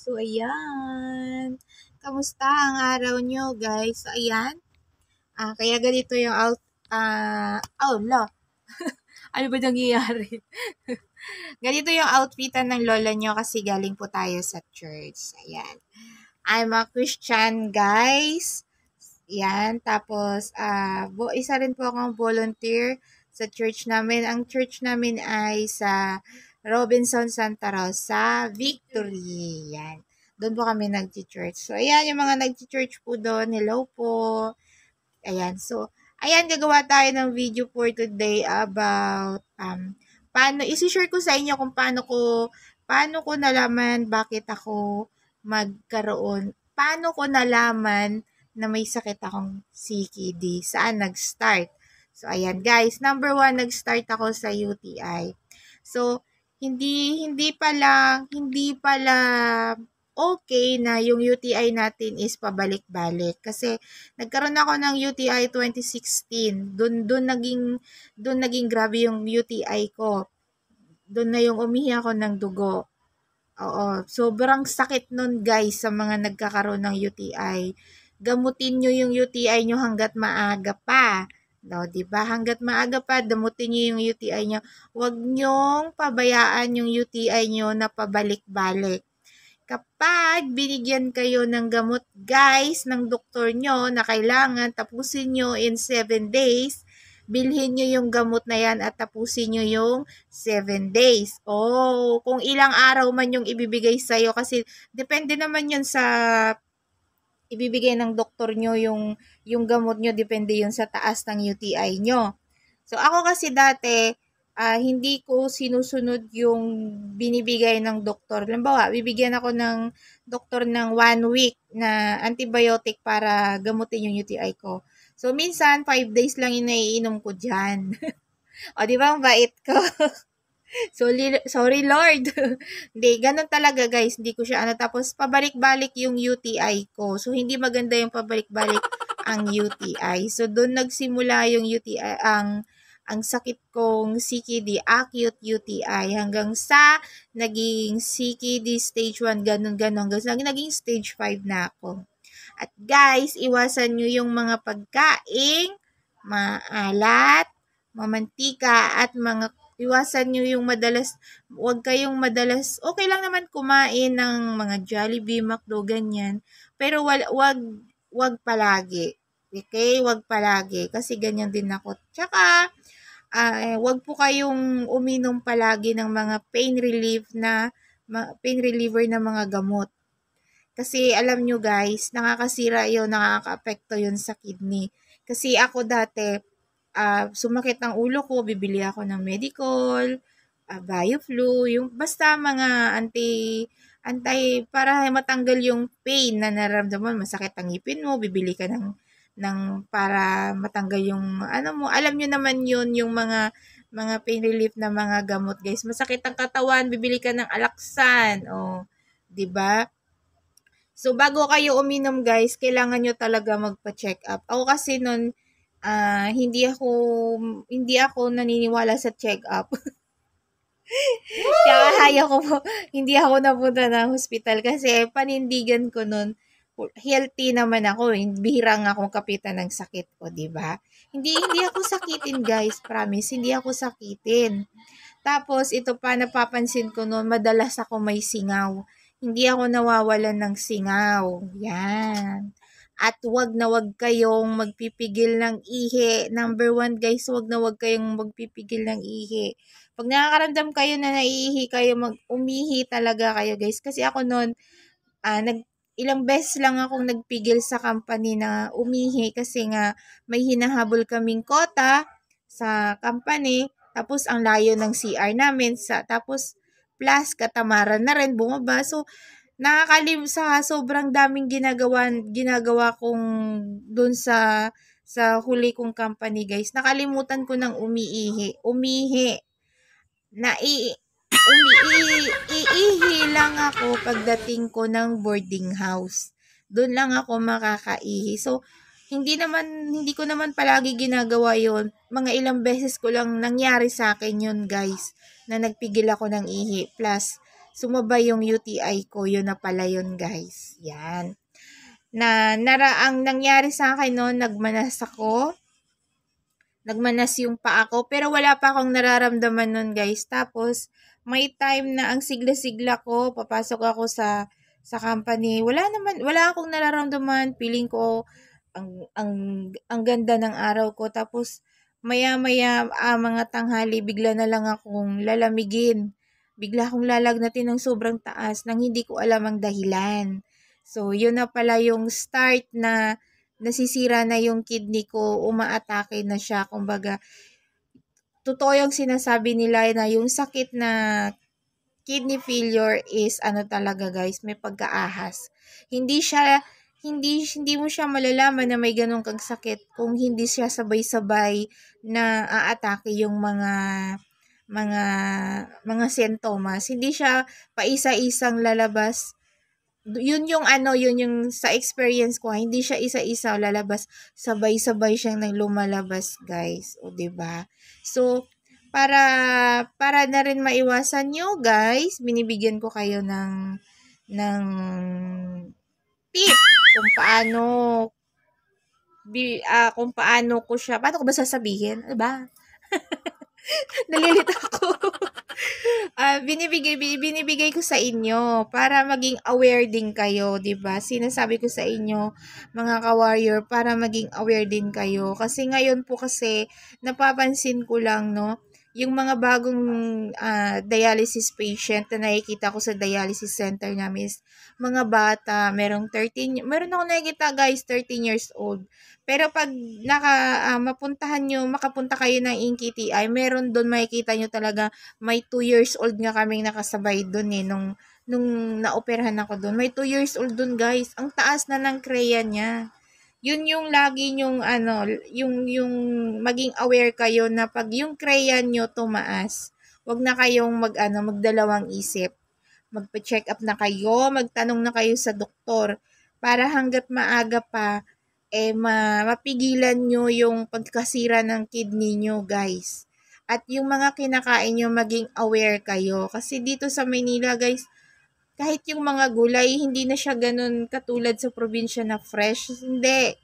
So, ayan. Kamusta ang araw nyo, guys? So, ayan. Kaya ganito yung lo. Ano ba nangyayari? Ganito yung outfitan ng lola nyo kasi galing po tayo sa church. Ayan. I'm a Christian, guys. Yan. Tapos, isa rin po akong volunteer sa church namin. Ang church namin ay sa Robinson Santa Rosa, Victory. Yan. Doon po kami nag-church. So, ayan, yung mga nag-church po doon. Hello po. Ayan. So, ayan, gagawa tayo ng video for today about, isi-share ko sa inyo kung paano ko nalaman bakit ako paano ko nalaman na may sakit akong CKD. Saan nag-start? So, ayan guys. Number 1, nag-start ako sa UTI. So, hindi pala okay na yung UTI natin is pabalik-balik. Kasi, nagkaroon ako ng UTI 2016. Doon naging grabe yung UTI ko. Doon na yung umihi ako ng dugo. Oo, sobrang sakit nun guys sa mga nagkakaroon ng UTI. Gamutin nyo yung UTI nyo hanggat maaga pa. No, 'di ba? Hanggat maaga pa, gamutin nyo yung UTI nyo. Huwag nyong pabayaan yung UTI nyo na pabalik-balik. Kapag binigyan kayo ng gamot guys ng doktor nyo na kailangan tapusin nyo in 7 days, bilhin nyo yung gamot na yan at tapusin nyo yung 7 days. Oh, kung ilang araw man yung ibibigay sa'yo kasi depende naman yun sa ibibigay ng doktor nyo yung gamot nyo, depende yun sa taas ng UTI nyo. So, ako kasi dati, hindi ko sinusunod yung binibigay ng doktor. Halimbawa, bibigyan ako ng doktor ng 1 week na antibiotic para gamutin yung UTI ko. So, minsan, 5 days lang yung naiinom ko dyan. O, di ba ang bait ko? Sorry Lord. Hindi, ganun talaga guys. Hindi ko siya tapos pabalik-balik yung UTI ko. So, hindi maganda yung pabalik-balik ang UTI. So, doon nagsimula yung UTI, ang sakit kong CKD, acute UTI, hanggang sa naging CKD stage 1, ganun, hanggang sa naging stage 5 na ako. At guys, iwasan nyo yung mga pagkaing maalat, mamantika, at iwasan nyo yung huwag kayong madalas, okay lang naman kumain ng mga Jollibee, McDo, ganyan. Pero wag palagi. Okay? Wag palagi. Kasi ganyan din ako. Tsaka, wag po kayong uminom palagi ng mga pain reliever na mga gamot. Kasi alam nyo guys, nakakasira yun, nakaka-apekto yun sa kidney. Kasi ako dati, sumakit ang ulo ko, bibili ako ng Medicol, Bioflu, yung basta mga para matanggal yung pain na nararamdaman, masakit ang ngipin mo, bibili ka ng para matanggal yung alam nyo naman yun, yung mga pain relief na mga gamot guys. Masakit ang katawan, bibili ka ng Alaxan, 'di ba? So, bago kayo uminom guys, kailangan nyo talaga magpa-check up. Ako kasi nun, hindi ako naniniwala sa check up. Kaya hindi ako napunta ng hospital kasi panindigan ko nun, healthy naman ako. Bihira nga akong kapitan ng sakit ko, di ba? Hindi ako sakitin guys, promise. Hindi ako sakitin. Tapos, ito pa, napapansin ko noon, madalas ako may singaw. Hindi ako nawawalan ng singaw. Yan. At wag na wag kayong magpipigil ng ihi. Number 1 guys, wag na wag kayong magpipigil ng ihi. Pag nakakaramdam kayo na naiihi kayo, umihi talaga kayo guys. Kasi ako noon, ilang beses lang akong nagpigil sa company na umihi kasi nga may hinahabol kaming kota sa company. Tapos, ang layo ng CR namin. Tapos, plus, katamaran na rin, bumaba. So, sa sobrang daming ginagawa kong dun sa huli kong company, guys. Nakalimutan ko ng umiihi. Iihi lang ako pagdating ko ng boarding house. Doon lang ako makakaihi. So, hindi ko naman palagi ginagawa yon. Mga ilang beses ko lang nangyari sa akin yun guys, na nagpigil ako ng ihi. Plus, sumabay yung UTI ko. Yun na pala yun, guys. Yan. Ang nangyari sa akin noon, nagmanas yung paa ko, pero wala pa akong nararamdaman nun, guys. Tapos, may time na ang sigla-sigla ko, papasok ako sa company, wala akong nararamdaman, feeling ko, ang ganda ng araw ko. Tapos, maya-maya, mga tanghali, bigla na lang akong lalamigin. Bigla akong lalagnatin ng sobrang taas nang hindi ko alam ang dahilan. So, yun na pala yung start na nasisira na yung kidney ko, umaatake na siya. Kumbaga, totoo yung sinasabi nila na yung sakit na kidney failure is ano talaga, guys, may pagkaahas. Hindi mo siya malalaman na may ganun kang sakit kung hindi siya sabay-sabay na aatake yung mga sintomas. Hindi siya paisa-isang lalabas. Yun yung sa experience ko, hindi siya isa-isa lalabas, sabay-sabay siyang lumalabas, guys. O, 'di ba? So, para na rin maiwasan nyo, guys, binibigyan ko kayo ng tip kung paano paano ko ba sasabihin? Ano ba? Nalilito ako. Binibigay ko sa inyo para maging aware din kayo, 'di ba? Sinasabi ko sa inyo, mga ka-warrior, para maging aware din kayo. Kasi ngayon po kasi napapansin ko lang, no, yung mga bagong dialysis patient na nakikita ko sa dialysis center namin is mga bata, meron ako nakikita, guys, 13 years old. Pero pag makapunta kayo ng NKTI, meron doon makikita nyo talaga, may 2 years old nga kaming nakasabay doon nung naoperahan ako doon. May 2 years old doon, guys. Ang taas na ng kreya niya. Yun yung lagi yung yung maging aware kayo na pag yung kreya nyo tumaas, wag na kayong magdalawang isip. Magpa-check up na kayo, magtanong na kayo sa doktor para hangga't maaga pa mapigilan nyo yung pagkasira ng kidney nyo, guys. At yung mga kinakain nyo, maging aware kayo. Kasi dito sa Maynila, guys, kahit yung mga gulay, hindi na siya ganun katulad sa probinsya na fresh. Hindi.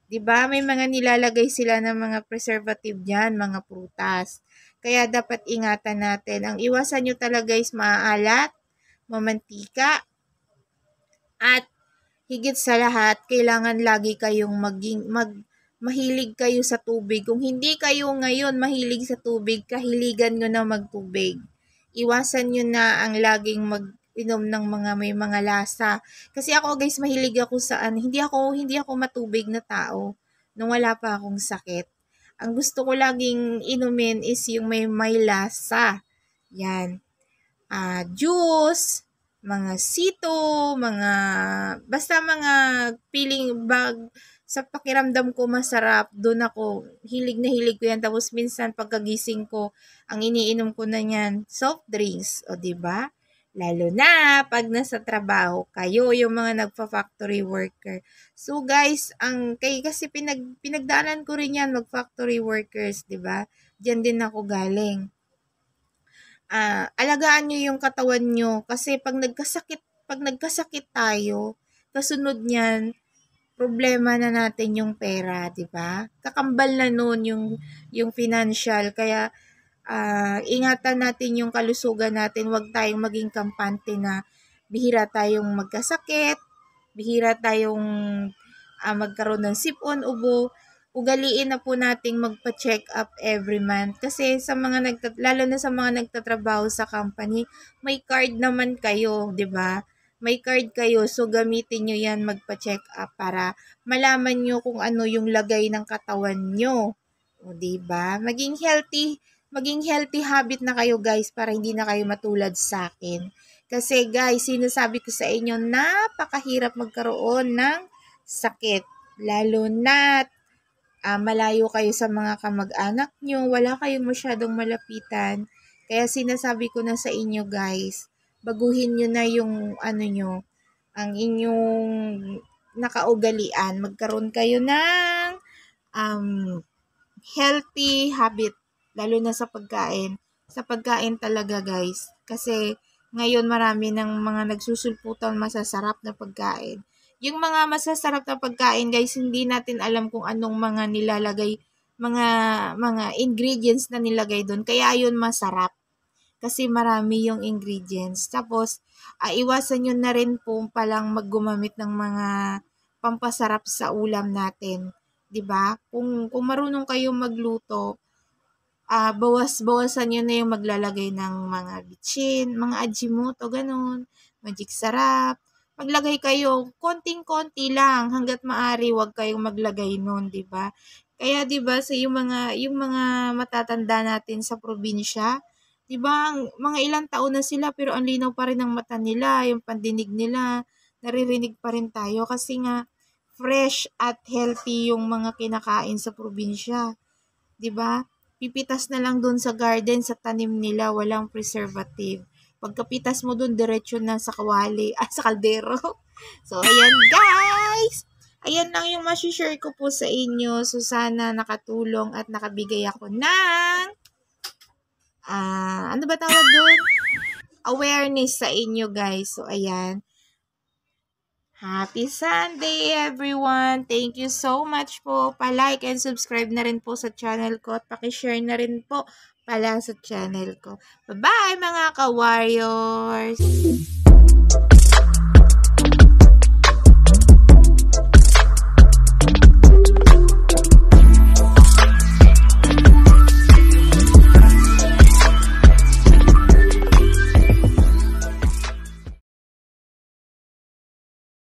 'Di ba? May mga nilalagay sila ng mga preservative diyan, mga prutas. Kaya dapat ingatan natin. Ang iwasan nyo talaga is maaalat, mamantika, at higit sa lahat, kailangan lagi kayong mahilig kayo sa tubig. Kung hindi kayo ngayon mahilig sa tubig, kahiligan nyo na magtubig. Iwasan nyo na ang laging mag-inom ng may mga lasa. Kasi ako, guys, mahilig ako hindi ako matubig na tao nung wala pa akong sakit. Ang gusto ko laging inumin is yung may lasa. Yan. Juice, mga sito, basta mga feeling sa pakiramdam ko masarap, doon ako, hilig na hilig ko yan. Tapos minsan pagkagising ko, ang iniinom ko na yan, soft drinks, o 'di ba? Lalo na pag nasa trabaho kayo, yung mga nagfa-factory worker. So guys, kasi pinagdaanan ko rin yan, mag-factory workers, 'di ba? Diyan din ako galing. Alagaan nyo yung katawan nyo kasi pag nagkasakit tayo, kasunod niyan, problema na natin yung pera, 'di ba? Kakambal na noon yung financial, kaya ingatan natin yung kalusugan natin, huwag tayong maging kampante na bihira tayong magkasakit, bihira tayong magkaroon ng sipon, ubo. Ugaliin na po nating magpa-check up every month. Kasi lalo na sa mga nagtatrabaho sa company, may card naman kayo, 'di ba? May card kayo, so gamitin nyo yan magpa-check up para malaman nyo kung ano yung lagay ng katawan nyo. O, 'di ba? Maging healthy habit na kayo, guys, para hindi na kayo matulad sa akin. Kasi, guys, sinasabi ko sa inyo, napakahirap magkaroon ng sakit. Lalo na malayo kayo sa mga kamag-anak nyo, wala kayong masyadong malapitan. Kaya sinasabi ko na sa inyo, guys, baguhin nyo na yung ang inyong nakaugalian. Magkaroon kayo ng healthy habit, lalo na sa pagkain. Sa pagkain talaga, guys. Kasi Ngayon marami ng mga nagsusulputan masasarap na pagkain. Yung mga masasarap na pagkain, guys, hindi natin alam kung anong mga nilalagay, mga mga ingredients na nilagay doon. Kaya yun masarap. Kasi marami yung ingredients. Tapos, iwasan nyo na rin po palang maggumamit ng mga pampasarap sa ulam natin. 'Di ba? Kung marunong kayong magluto, bawas-bawasan niyo na yung maglalagay ng mga bitchin, mga Ajinomoto, ganun, magic sarap. Maglagay kayo, konting-konti lang, hanggat maaari, wag kayong maglagay nun, 'di ba? Kaya 'di ba sa yung mga matatanda natin sa probinsya, 'di ba, mga ilang taon na sila pero ang linaw pa rin ng mata nila, yung pandinig nila, naririnig pa rin tayo kasi nga fresh at healthy yung mga kinakain sa probinsya. 'Di ba? Pipitas na lang doon sa garden, sa tanim nila, walang preservative. Pagkapitas mo doon, diretso na sa kawali, sa kaldero. So, ayan guys! Ayan lang yung share ko po sa inyo. So, sana nakatulong at nakabigay ako ng, ano ba tawag doon? Awareness sa inyo guys. So, ayan. Happy Sunday, everyone! Thank you so much po. Pa-like and subscribe na rin po sa channel ko at pakishare na rin po pala sa channel ko. Bye-bye, mga ka-warriors!